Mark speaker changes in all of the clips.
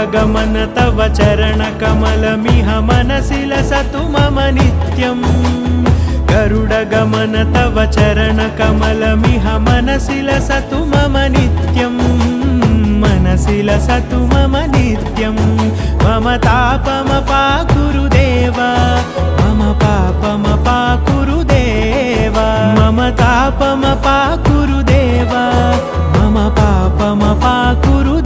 Speaker 1: गरुडगमन तव चरणकमलमिह मनसि लसतु मम नित्यम् गरुडगमन तव चरणकमलमिह मनसि लसतु मम नित्यम् मनसि लसतु मम नित्यम् मम तापमपाकुरुदेव मम पापमपाकुरुदेव मम तापमपाकुरुदेव मम पापमपाकुरुदेव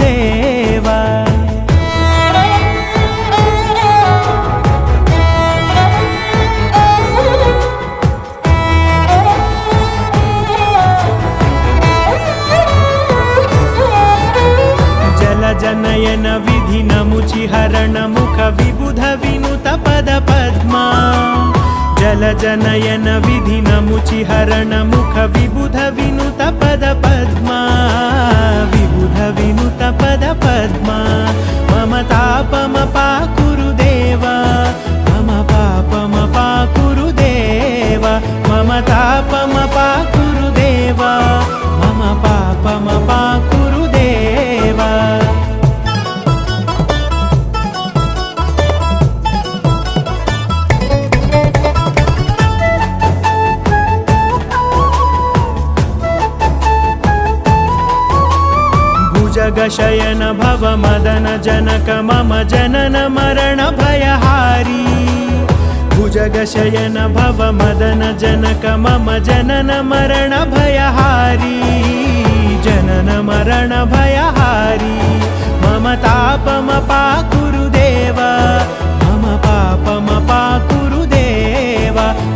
Speaker 1: जनयन विधिनमुचिहरण मुख विबुध विनुत पद पद्मा जल जनयन विधिनमुचिहरण मुख विबुध विनुत पद पद्मा विबुध विनुत पद पद्मा मम तापमपाकुरुदेव मम पापमपाकुरुदेव मम तापमपाकुरुदेव मम पापमपाकुरुदेव जगशयन भव मदन जनक मम जनन मरण भयहारी भुजगशयन भव मदन जनक मम जनन मरण भयहारी जनन मरण भयहारी मम तापमपाकुरुदेव मम पापमपाकुरुदेव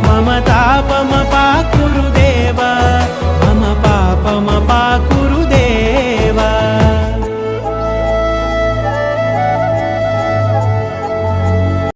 Speaker 1: मम तापमपाकुरुदेव मम पापमपाकुरुदेव